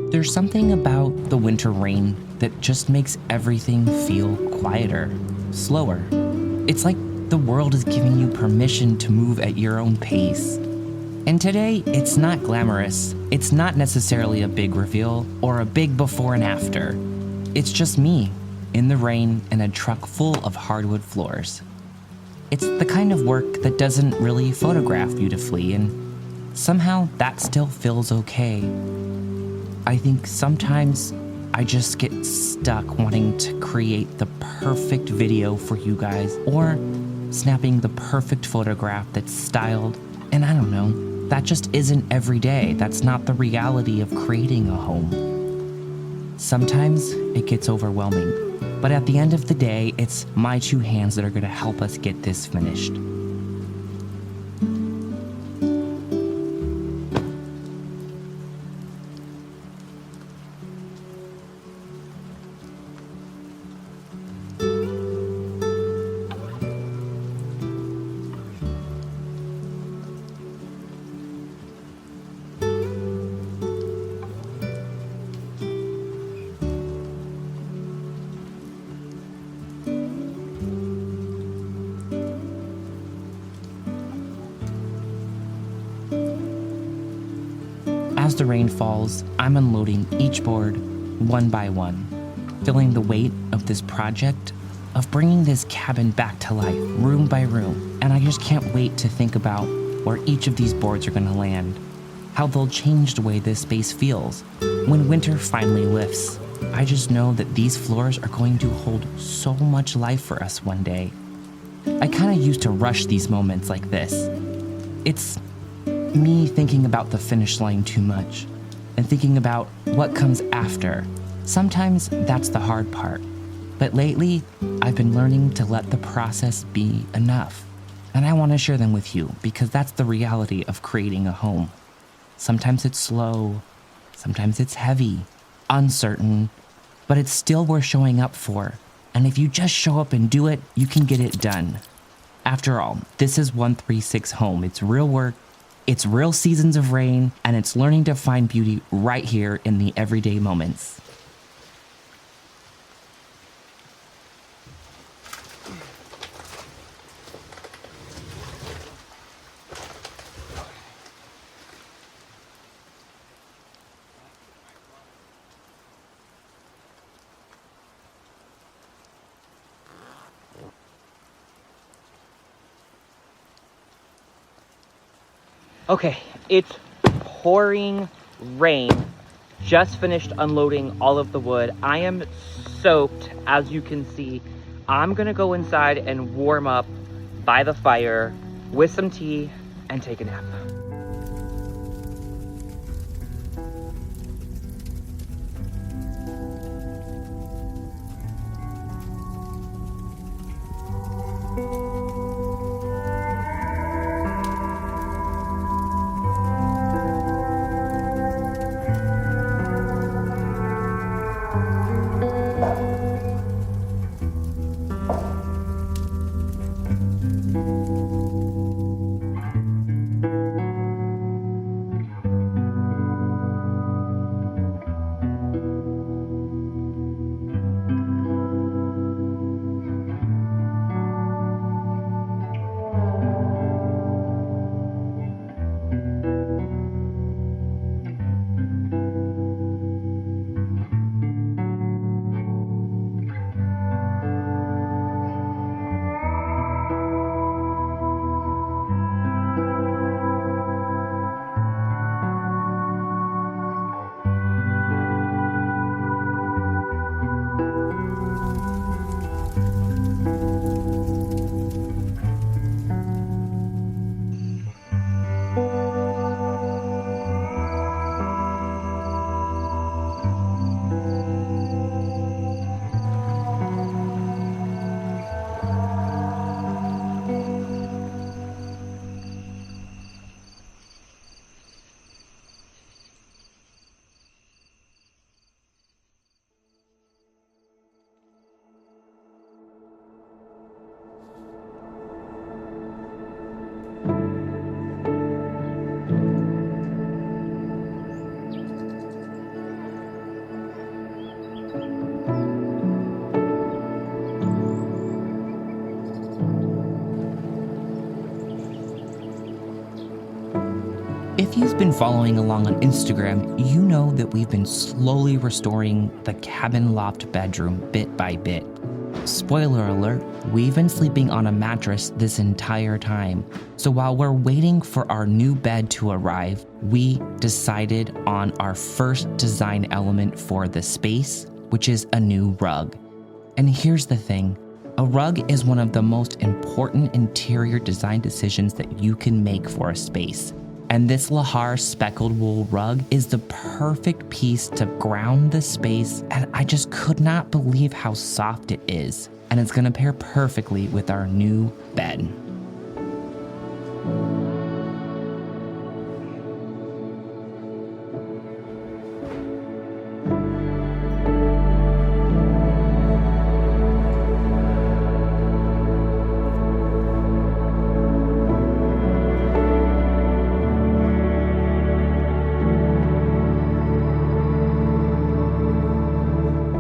There's something about the winter rain that just makes everything feel quieter, slower. It's like the world is giving you permission to move at your own pace. And today, it's not glamorous. It's not necessarily a big reveal or a big before and after. It's just me, in the rain in a truck full of hardwood floors. It's the kind of work that doesn't really photograph beautifully, and somehow that still feels okay. I think sometimes I just get stuck wanting to create the perfect video for you guys, or snapping the perfect photograph that's styled, and I don't know, that just isn't every day. That's not the reality of creating a home. Sometimes it gets overwhelming, but at the end of the day, it's my two hands that are gonna help us get this finished. As the rain falls, I'm unloading each board one by one, feeling the weight of this project, of bringing this cabin back to life, room by room, and I just can't wait to think about where each of these boards are going to land, how they'll change the way this space feels. When winter finally lifts, I just know that these floors are going to hold so much life for us one day. I kind of used to rush these moments like this. It's me thinking about the finish line too much and thinking about what comes after. Sometimes that's the hard part, but lately I've been learning to let the process be enough, and I want to share them with you because that's the reality of creating a home. Sometimes it's slow, sometimes it's heavy, uncertain, but it's still worth showing up for, and if you just show up and do it, you can get it done. After all, this is 136 Home. It's real work, it's real seasons of rain, and it's learning to find beauty right here in the everyday moments. Okay, it's pouring rain. Just finished unloading all of the wood. I am soaked, as you can see. I'm gonna go inside and warm up by the fire with some tea and take a nap. If you've been following along on Instagram, you know that we've been slowly restoring the cabin loft bedroom bit by bit. Spoiler alert, we've been sleeping on a mattress this entire time. So while we're waiting for our new bed to arrive, we decided on our first design element for the space, which is a new rug. And here's the thing, a rug is one of the most important interior design decisions that you can make for a space. And this Lahar speckled wool rug is the perfect piece to ground the space, and I just could not believe how soft it is. And it's gonna pair perfectly with our new bed.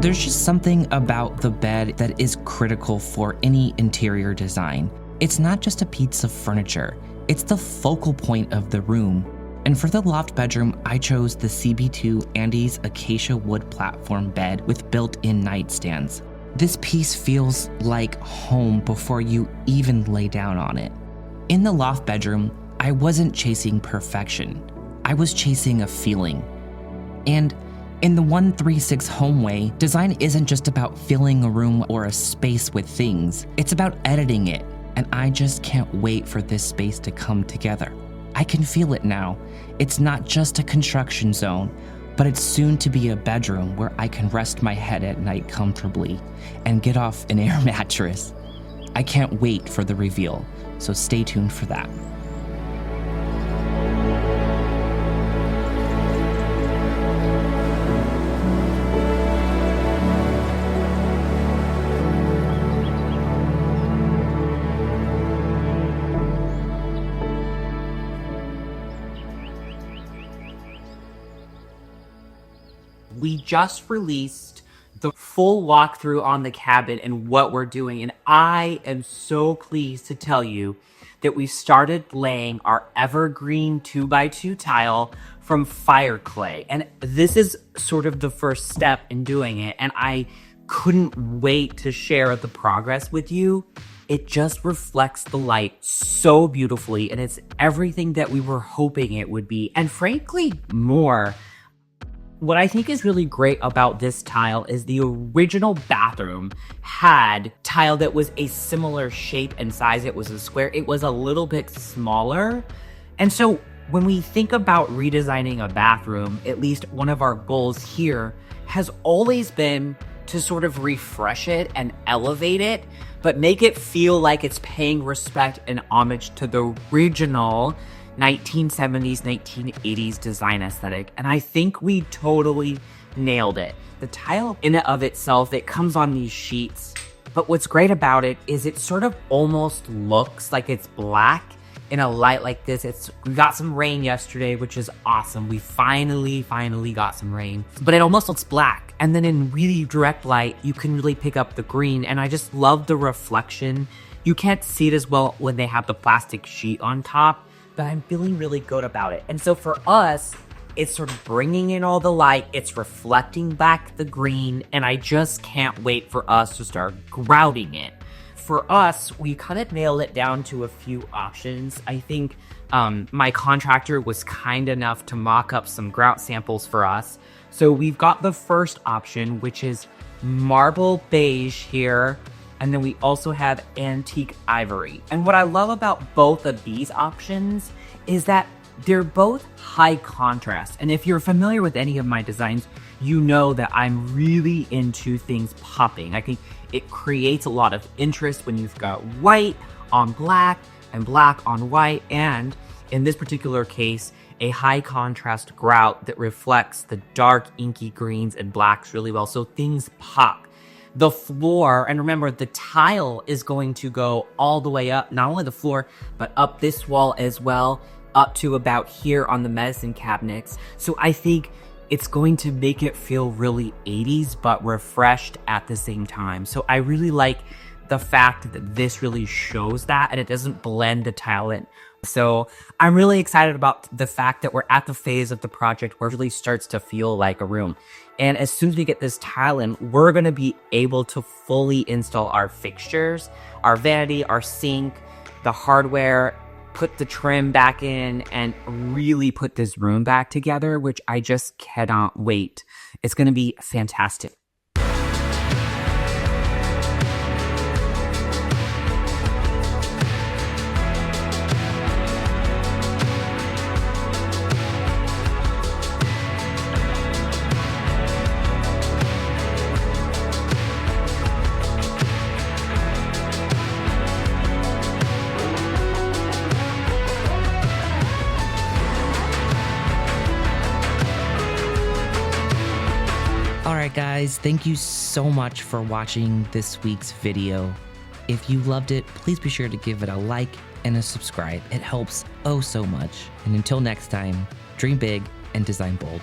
There's just something about the bed that is critical for any interior design. It's not just a piece of furniture, it's the focal point of the room. And for the loft bedroom, I chose the CB2 Andes Acacia Wood Platform bed with built-in nightstands. This piece feels like home before you even lay down on it. In the loft bedroom, I wasn't chasing perfection. I was chasing a feeling. And in the 136 Home way, design isn't just about filling a room or a space with things, it's about editing it, and I just can't wait for this space to come together. I can feel it now. It's not just a construction zone, but it's soon to be a bedroom where I can rest my head at night comfortably and get off an air mattress. I can't wait for the reveal, so stay tuned for that. We just released the full walkthrough on the cabin and what we're doing, and I am so pleased to tell you that we started laying our evergreen 2x2 tile from fire clay, and this is sort of the first step in doing it, and I couldn't wait to share the progress with you. It just reflects the light so beautifully, and it's everything that we were hoping it would be, and frankly, more. What I think is really great about this tile is the original bathroom had tile that was a similar shape and size. It was a square. It was a little bit smaller. And so when we think about redesigning a bathroom, at least one of our goals here has always been to sort of refresh it and elevate it, but make it feel like it's paying respect and homage to the original 1970s, 1980s design aesthetic, and I think we totally nailed it. The tile in and of itself, it comes on these sheets, but what's great about it is it sort of almost looks like it's black in a light like this. We got some rain yesterday, which is awesome. We finally got some rain, but it almost looks black. And then in really direct light, you can really pick up the green, and I just love the reflection. You can't see it as well when they have the plastic sheet on top, but I'm feeling really good about it. And so for us, it's sort of bringing in all the light, it's reflecting back the green, and I just can't wait for us to start grouting it. For us, we kind of nailed it down to a few options. I think my contractor was kind enough to mock up some grout samples for us. So we've got the first option, which is marble beige here, and then we also have antique ivory. And what I love about both of these options is that they're both high contrast. And if you're familiar with any of my designs, you know that I'm really into things popping. I think it creates a lot of interest when you've got white on black and black on white. And in this particular case, a high contrast grout that reflects the dark inky greens and blacks really well. So things pop. The floor, and remember, the tile is going to go all the way up, not only the floor, but up this wall as well, up to about here on the medicine cabinets. So I think it's going to make it feel really 80s, but refreshed at the same time. So I really like the fact that this really shows that and it doesn't blend the tile in. So I'm really excited about the fact that we're at the phase of the project where it really starts to feel like a room. And as soon as we get this tile in, we're gonna be able to fully install our fixtures, our vanity, our sink, the hardware, put the trim back in, and really put this room back together, which I just cannot wait. It's gonna be fantastic. Alright guys, thank you so much for watching this week's video. If you loved it, please be sure to give it a like and a subscribe. It helps oh so much. And until next time, dream big and design bold.